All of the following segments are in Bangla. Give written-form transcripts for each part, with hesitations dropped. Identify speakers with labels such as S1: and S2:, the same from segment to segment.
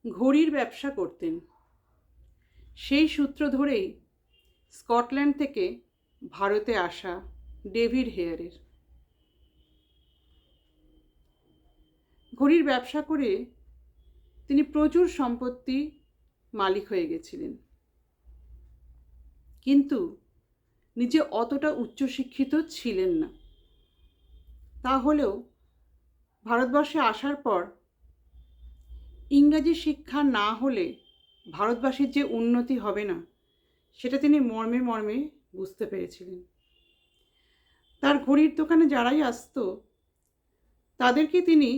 S1: ঘড়ির ব্যবসা করতেন। সেই সূত্র ধরেই স্কটল্যান্ড থেকে ভারতে আসা ডেভিড হেয়ারের। ঘড়ির ব্যবসা করে তিনি প্রচুর সম্পত্তি মালিক হয়ে গেছিলেন, কিন্তু নিজে অতটা উচ্চশিক্ষিত ছিলেন না। তাহলেও ভারতবর্ষে আসার পর ইংরাজি শিক্ষা না হলে ভারতবাসীর যে উন্নতি হবে না, সেটা তিনি মর্মে মর্মে বুঝতে পেরেছিলেন। তার ঘড়ির দোকানে যারাই আসতো তাদেরকে তিনি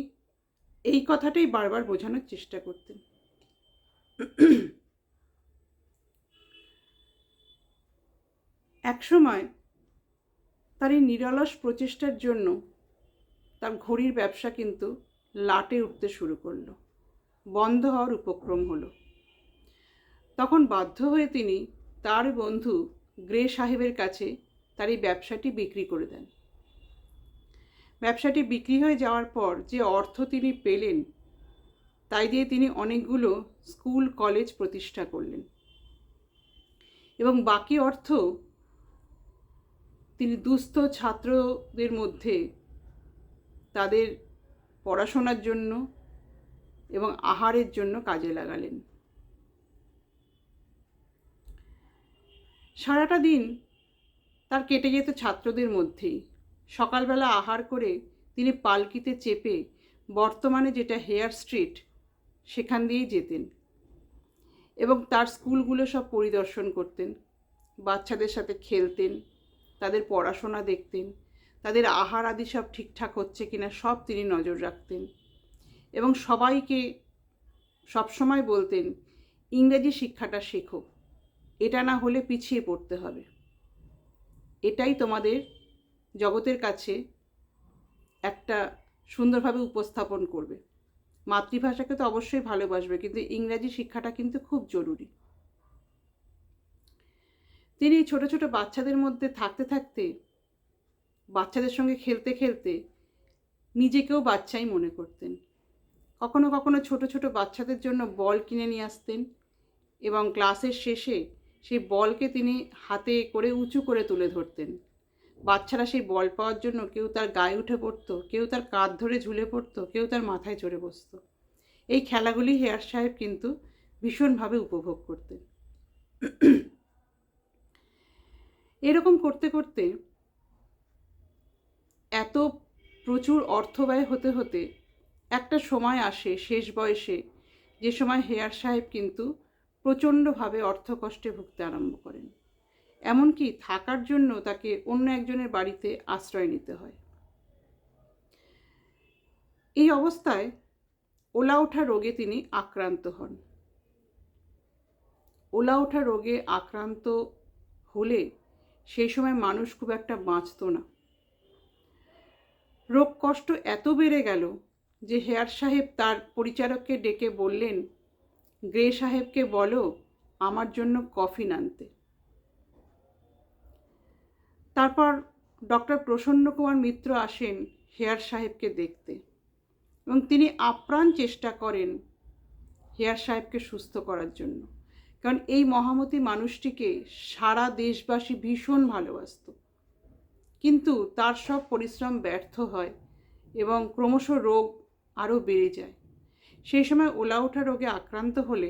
S1: এই কথাটাই বারবার বোঝানোর চেষ্টা করতেন। একসময় তার এই নিরলস প্রচেষ্টার জন্য তার ঘড়ির ব্যবসা কিন্তু লাটে উঠতে শুরু করলো, বন্ধ হওয়ার উপক্রম হলো। তখন বাধ্য হয়ে তিনি তার বন্ধু গ্রে সাহেবের কাছে তার এই ব্যবসাটি বিক্রি করে দেন। ব্যবসাটি বিক্রি হয়ে যাওয়ার পর যে অর্থ তিনি পেলেন, তাই দিয়ে তিনি অনেকগুলো স্কুল কলেজ প্রতিষ্ঠা করলেন, এবং বাকি অর্থ তিনি দুস্থ ছাত্রদের মধ্যে তাদের পড়াশোনার জন্য এবং আহারের জন্য কাজে লাগালেন। সারাটা দিন তার কেটে যেত ছাত্রদের মধ্যেই। সকালবেলা আহার করে তিনি পালকিতে চেপে বর্তমানে যেটা হেয়ার স্ট্রিট, সেখান দিয়েই যেতেন এবং তার স্কুলগুলো সব পরিদর্শন করতেন, বাচ্চাদের সাথে খেলতেন, তাদের পড়াশোনা দেখতেন, তাদের আহার আদি সব ঠিকঠাক হচ্ছে কিনা সব তিনি নজর রাখতেন, এবং সবাইকে সবসময় বলতেন, ইংরেজি শিক্ষাটা শেখো, এটা না হলে পিছিয়ে পড়তে হবে, এটাই তোমাদের জগতের কাছে একটা সুন্দরভাবে উপস্থাপন করবে। মাতৃভাষাকে তো অবশ্যই ভালোবাসবে, কিন্তু ইংরাজি শিক্ষাটা কিন্তু খুব জরুরি। তিনি ছোট ছোট বাচ্চাদের মধ্যে থাকতে থাকতে, বাচ্চাদের সঙ্গে খেলতে খেলতে নিজেকেও বাচ্চাই মনে করতেন। কখনো কখনো ছোট ছোট বাচ্চাদের জন্য বল কিনে নিয়ে আসতেন এবং ক্লাসের শেষে সেই বলকে তিনি হাতে করে উঁচু করে তুলে ধরতেন। বাচ্চারা সেই বল পাওয়ার জন্য কেউ তার গায়ে উঠে পড়তো, কেউ তার কাঁধ ধরে ঝুলে পড়তো, কেউ তার মাথায় চড়ে বসতো। এই খেলাগুলি হেয়ার সাহেব কিন্তু ভীষণভাবে উপভোগ করতেন। এরকম করতে করতে এত প্রচুর অর্থ ব্যয় হতে হতে একটা সময় আসে শেষ বয়সে, যে সময় হেয়ার সাহেব কিন্তু প্রচণ্ডভাবে অর্থকষ্টে ভুগতে আরম্ভ করেন। এমনকি থাকার জন্য তাকে অন্য একজনের বাড়িতে আশ্রয় নিতে হয়। এই অবস্থায় ওলা ওঠা রোগে তিনি আক্রান্ত হন। ওলা ওঠা রোগে আক্রান্ত হলে সেই সময় মানুষ খুব একটা বাঁচত না। রোগ কষ্ট এত বেড়ে গেল যে হেয়ার সাহেব তার পরিচারককে ডেকে বললেন, গ্রে সাহেবকে বলো আমার জন্য কফি আনতে। তারপর ডক্টর প্রসন্ন কুমার মিত্র আসেন হেয়ার সাহেবকে দেখতে, এবং তিনি আপ্রাণ চেষ্টা করেন হেয়ার সাহেবকে সুস্থ করার জন্য, কারণ এই মহামতি মানুষটিকে সারা দেশবাসী ভীষণ ভালোবাসত। কিন্তু তার সব পরিশ্রম ব্যর্থ হয় এবং ক্রমশ রোগ আরও বেড়ে যায়। সেই সময় ওলা ওঠা রোগে আক্রান্ত হলে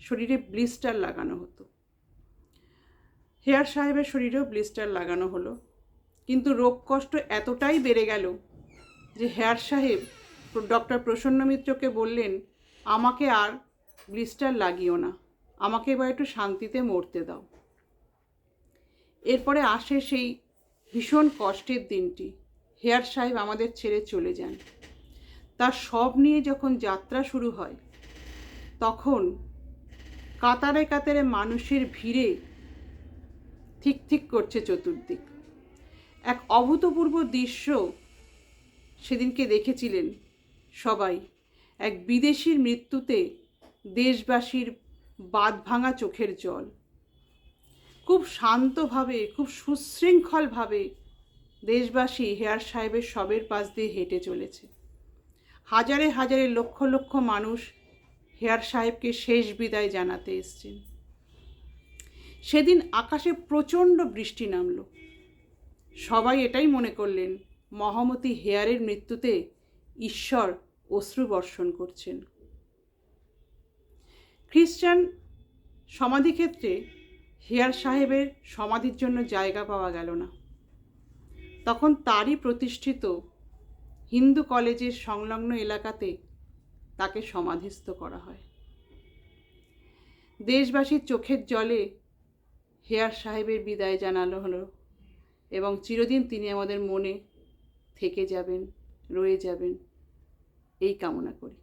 S1: শরীরে ব্লিস্টার লাগানো হতো। হেয়ার সাহেবের শরীরেও ব্লিস্টার লাগানো হলো, কিন্তু রোগ কষ্ট এতটাই বেড়ে গেল যে হেয়ার সাহেব ডক্টর প্রসন্ন মিত্রকে বললেন, আমাকে আর ব্লিস্টার লাগিও না, আমাকে এবার একটু শান্তিতে মরতে দাও। এরপরে আসে সেই ভীষণ কষ্টের দিনটি। হেয়ার সাহেব আমাদের ছেড়ে চলে যান। তার সব নিয়ে যখন যাত্রা শুরু হয়, তখন কাতারে কাতারে মানুষের ভিড়ে ঠিক ঠিক করছে চতুর্দিক। এক অভূতপূর্ব দৃশ্য সেদিনকে দেখেছিলেন সবাই। এক বিদেশির মৃত্যুতে দেশবাসীর বাঁধ ভাঙা চোখের জল। খুব শান্তভাবে, খুব সুশৃঙ্খলভাবে দেশবাসী হেয়ার সাহেবের শবের পাশ দিয়ে হেঁটে চলেছে। হাজারে হাজারে লক্ষ লক্ষ মানুষ হেয়ার সাহেবকে শেষ বিদায় জানাতে এসছেন। সেদিন আকাশে প্রচণ্ড বৃষ্টি নামল। সবাই এটাই মনে করলেন মহামতি হেয়ারের মৃত্যুতে ঈশ্বর অশ্রু বর্ষণ করছেন। খ্রিস্টান সমাধিক্ষেত্রে হেয়ার সাহেবের সমাধির জন্য জায়গা পাওয়া গেল না। তখন তারই প্রতিষ্ঠিত হিন্দু কলেজের সংলগ্ন এলাকাতে তাকে সমাধিস্থ করা হয়। দেশবাসীর চোখের জলে হেয়ার সাহেবের বিদায় জানানো হলো এবং চিরদিন তিনি আমাদের মনে থেকে যাবেন, রয়ে যাবেন, এই কামনা করি।